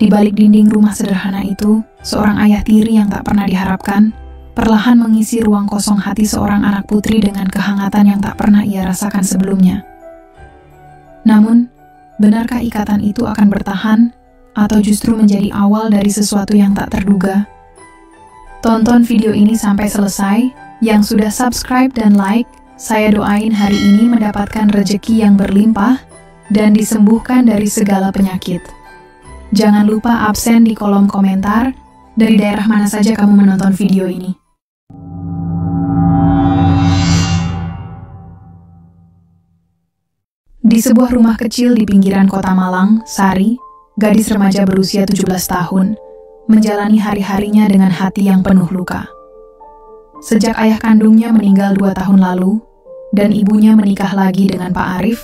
Di balik dinding rumah sederhana itu, seorang ayah tiri yang tak pernah diharapkan, perlahan mengisi ruang kosong hati seorang anak putri dengan kehangatan yang tak pernah ia rasakan sebelumnya. Namun, benarkah ikatan itu akan bertahan, atau justru menjadi awal dari sesuatu yang tak terduga? Tonton video ini sampai selesai. Yang sudah subscribe dan like, saya doain hari ini mendapatkan rezeki yang berlimpah dan disembuhkan dari segala penyakit. Jangan lupa absen di kolom komentar dari daerah mana saja kamu menonton video ini. Di sebuah rumah kecil di pinggiran kota Malang, Sari, gadis remaja berusia 17 tahun, menjalani hari-harinya dengan hati yang penuh luka. Sejak ayah kandungnya meninggal 2 tahun lalu, dan ibunya menikah lagi dengan Pak Arif,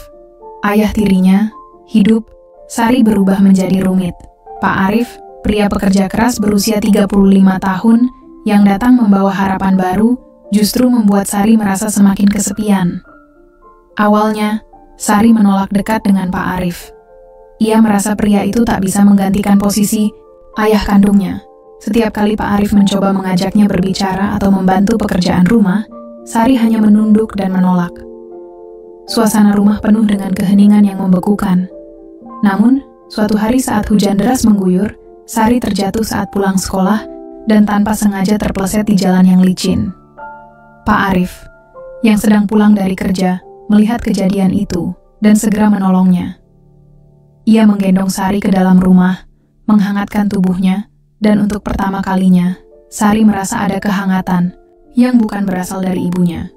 ayah tirinya, hidup, Sari berubah menjadi rumit. Pak Arif, pria pekerja keras berusia 35 tahun, yang datang membawa harapan baru, justru membuat Sari merasa semakin kesepian. Awalnya, Sari menolak dekat dengan Pak Arif. Ia merasa pria itu tak bisa menggantikan posisi ayah kandungnya. Setiap kali Pak Arif mencoba mengajaknya berbicara atau membantu pekerjaan rumah, Sari hanya menunduk dan menolak. Suasana rumah penuh dengan keheningan yang membekukan. Namun, suatu hari saat hujan deras mengguyur, Sari terjatuh saat pulang sekolah dan tanpa sengaja terpeleset di jalan yang licin. Pak Arif, yang sedang pulang dari kerja, melihat kejadian itu dan segera menolongnya. Ia menggendong Sari ke dalam rumah, menghangatkan tubuhnya, dan untuk pertama kalinya, Sari merasa ada kehangatan yang bukan berasal dari ibunya.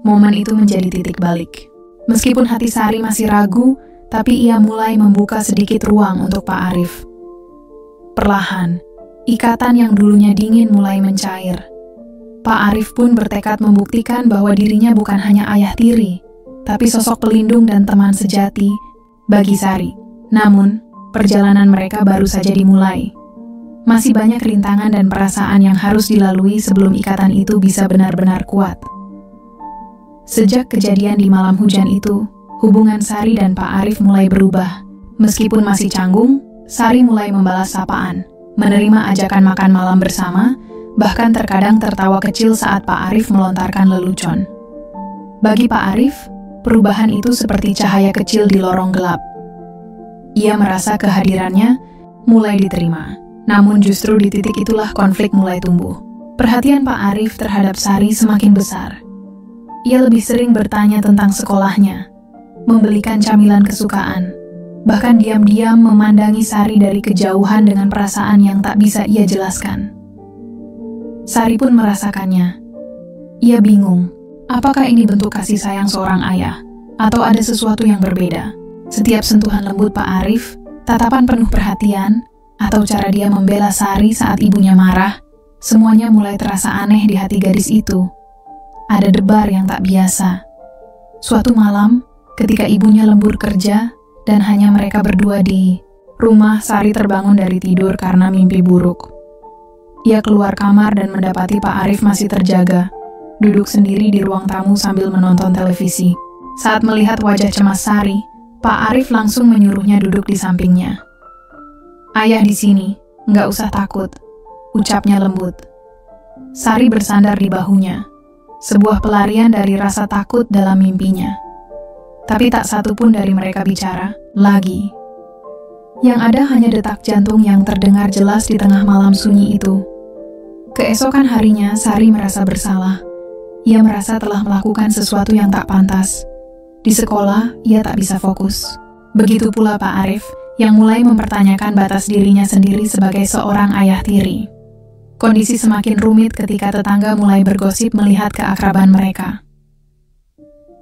Momen itu menjadi titik balik. Meskipun hati Sari masih ragu, tapi ia mulai membuka sedikit ruang untuk Pak Arif. Perlahan, ikatan yang dulunya dingin mulai mencair. Pak Arif pun bertekad membuktikan bahwa dirinya bukan hanya ayah tiri, tapi sosok pelindung dan teman sejati bagi Sari. Namun, perjalanan mereka baru saja dimulai. Masih banyak rintangan dan perasaan yang harus dilalui sebelum ikatan itu bisa benar-benar kuat. Sejak kejadian di malam hujan itu, hubungan Sari dan Pak Arif mulai berubah. Meskipun masih canggung, Sari mulai membalas sapaan, menerima ajakan makan malam bersama, bahkan terkadang tertawa kecil saat Pak Arif melontarkan lelucon. Bagi Pak Arif, perubahan itu seperti cahaya kecil di lorong gelap. Ia merasa kehadirannya mulai diterima. Namun justru di titik itulah konflik mulai tumbuh. Perhatian Pak Arif terhadap Sari semakin besar. Ia lebih sering bertanya tentang sekolahnya, membelikan camilan kesukaan, bahkan diam-diam memandangi Sari dari kejauhan dengan perasaan yang tak bisa ia jelaskan. Sari pun merasakannya. Ia bingung, apakah ini bentuk kasih sayang seorang ayah, atau ada sesuatu yang berbeda. Setiap sentuhan lembut Pak Arif, tatapan penuh perhatian, atau cara dia membela Sari saat ibunya marah, semuanya mulai terasa aneh di hati gadis itu. Ada debar yang tak biasa. Suatu malam, ketika ibunya lembur kerja, dan hanya mereka berdua di rumah, Sari terbangun dari tidur karena mimpi buruk. Ia keluar kamar dan mendapati Pak Arif masih terjaga, duduk sendiri di ruang tamu sambil menonton televisi. Saat melihat wajah cemas Sari, Pak Arif langsung menyuruhnya duduk di sampingnya. "Ayah di sini, nggak usah takut," ucapnya lembut. Sari bersandar di bahunya, sebuah pelarian dari rasa takut dalam mimpinya. Tapi tak satu pun dari mereka bicara lagi. Yang ada hanya detak jantung yang terdengar jelas di tengah malam sunyi itu. Keesokan harinya, Sari merasa bersalah. Ia merasa telah melakukan sesuatu yang tak pantas. Di sekolah, ia tak bisa fokus. Begitu pula Pak Arif, yang mulai mempertanyakan batas dirinya sendiri sebagai seorang ayah tiri. Kondisi semakin rumit ketika tetangga mulai bergosip melihat keakraban mereka.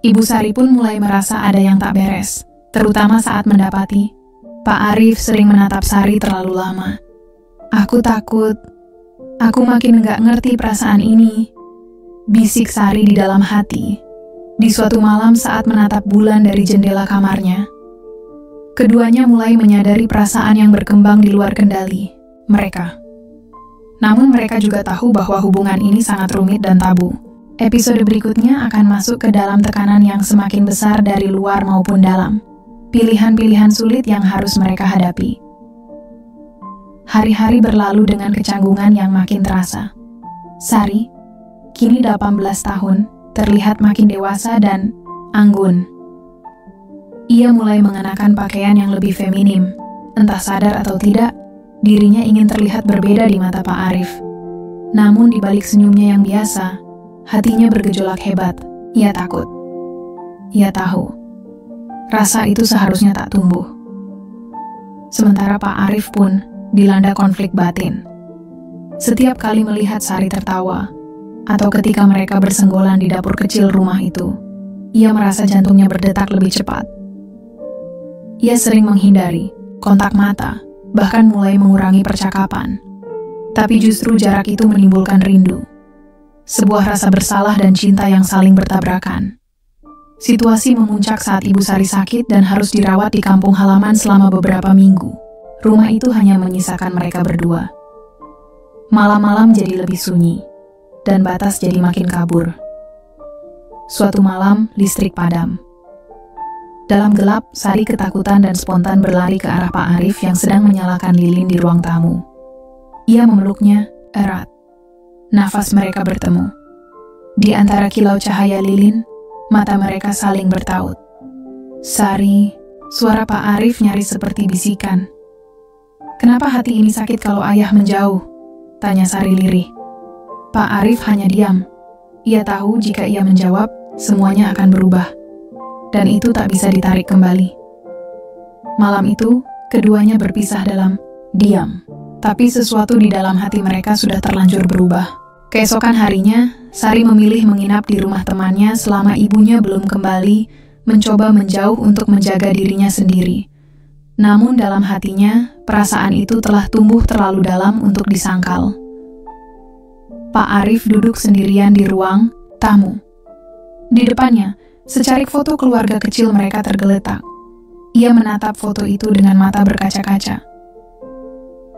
Ibu Sari pun mulai merasa ada yang tak beres, terutama saat mendapati Pak Arif sering menatap Sari terlalu lama. "Aku takut, aku makin nggak ngerti perasaan ini," bisik Sari di dalam hati. Di suatu malam saat menatap bulan dari jendela kamarnya, keduanya mulai menyadari perasaan yang berkembang di luar kendali mereka. Namun mereka juga tahu bahwa hubungan ini sangat rumit dan tabu. Episode berikutnya akan masuk ke dalam tekanan yang semakin besar dari luar maupun dalam. Pilihan-pilihan sulit yang harus mereka hadapi. Hari-hari berlalu dengan kecanggungan yang makin terasa. Sari, kini 18 tahun, terlihat makin dewasa dan anggun. Ia mulai mengenakan pakaian yang lebih feminim. Entah sadar atau tidak, dirinya ingin terlihat berbeda di mata Pak Arif. Namun di balik senyumnya yang biasa, hatinya bergejolak hebat. Ia takut. Ia tahu, rasa itu seharusnya tak tumbuh. Sementara Pak Arif pun dilanda konflik batin. Setiap kali melihat Sari tertawa, atau ketika mereka bersenggolan di dapur kecil rumah itu, ia merasa jantungnya berdetak lebih cepat. Ia sering menghindari kontak mata, bahkan mulai mengurangi percakapan. Tapi justru jarak itu menimbulkan rindu. Sebuah rasa bersalah dan cinta yang saling bertabrakan. Situasi memuncak saat Ibu Sari sakit dan harus dirawat di kampung halaman selama beberapa minggu. Rumah itu hanya menyisakan mereka berdua. Malam-malam jadi lebih sunyi, dan batas jadi makin kabur. Suatu malam, listrik padam. Dalam gelap, Sari ketakutan dan spontan berlari ke arah Pak Arif yang sedang menyalakan lilin di ruang tamu. Ia memeluknya erat. Nafas mereka bertemu. Di antara kilau cahaya lilin, mata mereka saling bertaut. Sari, suara Pak Arif nyaris seperti bisikan. "Kenapa hati ini sakit kalau ayah menjauh?" tanya Sari lirih. Pak Arif hanya diam. Ia tahu jika ia menjawab, semuanya akan berubah. Dan itu tak bisa ditarik kembali. Malam itu, keduanya berpisah dalam diam. Tapi sesuatu di dalam hati mereka sudah terlanjur berubah. Keesokan harinya, Sari memilih menginap di rumah temannya selama ibunya belum kembali, mencoba menjauh untuk menjaga dirinya sendiri. Namun dalam hatinya, perasaan itu telah tumbuh terlalu dalam untuk disangkal. Pak Arif duduk sendirian di ruang tamu. Di depannya, secarik foto keluarga kecil mereka tergeletak. Ia menatap foto itu dengan mata berkaca-kaca.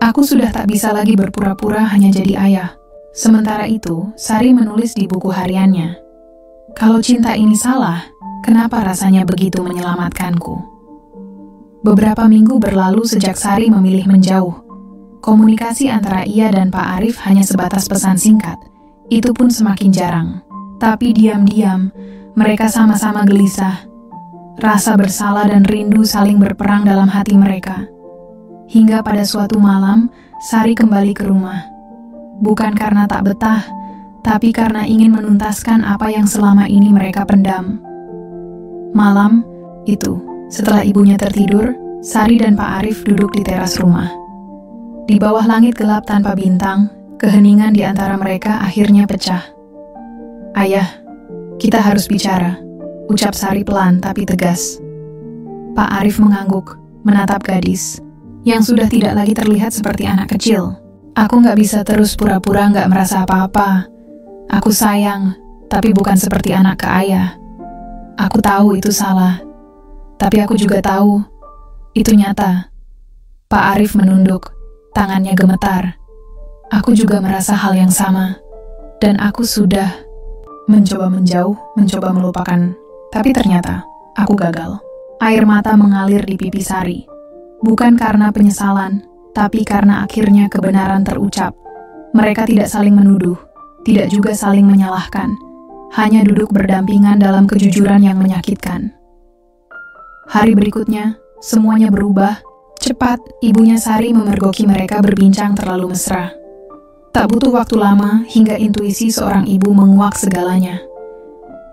"Aku sudah tak bisa lagi berpura-pura hanya jadi ayah." Sementara itu, Sari menulis di buku hariannya, "Kalau cinta ini salah, kenapa rasanya begitu menyelamatkanku?" Beberapa minggu berlalu sejak Sari memilih menjauh. Komunikasi antara ia dan Pak Arif hanya sebatas pesan singkat. Itu pun semakin jarang. Tapi diam-diam, mereka sama-sama gelisah. Rasa bersalah dan rindu saling berperang dalam hati mereka. Hingga pada suatu malam, Sari kembali ke rumah. Bukan karena tak betah, tapi karena ingin menuntaskan apa yang selama ini mereka pendam. Malam itu, setelah ibunya tertidur, Sari dan Pak Arif duduk di teras rumah. Di bawah langit gelap tanpa bintang, keheningan di antara mereka akhirnya pecah. "Ayah, kita harus bicara," ucap Sari pelan tapi tegas. Pak Arif mengangguk, menatap gadis, yang sudah tidak lagi terlihat seperti anak kecil. "Aku gak bisa terus pura-pura gak merasa apa-apa. Aku sayang, tapi bukan seperti anak ke ayah. Aku tahu itu salah. Tapi aku juga tahu, itu nyata." Pak Arif menunduk, tangannya gemetar. "Aku juga merasa hal yang sama. Dan aku sudah mencoba menjauh, mencoba melupakan. Tapi ternyata, aku gagal." Air mata mengalir di pipi Sari. Bukan karena penyesalan, tapi karena akhirnya kebenaran terucap. Mereka tidak saling menuduh, tidak juga saling menyalahkan. Hanya duduk berdampingan dalam kejujuran yang menyakitkan. Hari berikutnya, semuanya berubah. Cepat, ibunya Sari memergoki mereka berbincang terlalu mesra. Tak butuh waktu lama hingga intuisi seorang ibu menguak segalanya.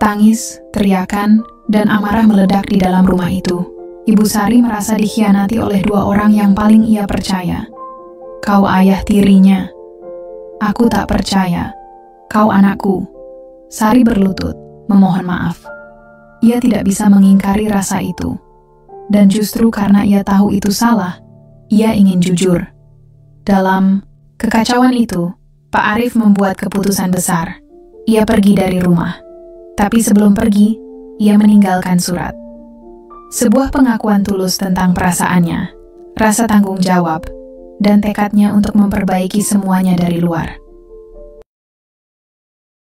Tangis, teriakan, dan amarah meledak di dalam rumah itu. Ibu Sari merasa dikhianati oleh dua orang yang paling ia percaya. "Kau ayah tirinya." "Aku tak percaya. Kau anakku." Sari berlutut, memohon maaf. Ia tidak bisa mengingkari rasa itu. Dan justru karena ia tahu itu salah, ia ingin jujur. Dalam kekacauan itu, Pak Arif membuat keputusan besar. Ia pergi dari rumah. Tapi sebelum pergi, ia meninggalkan surat. Sebuah pengakuan tulus tentang perasaannya, rasa tanggung jawab, dan tekadnya untuk memperbaiki semuanya dari luar.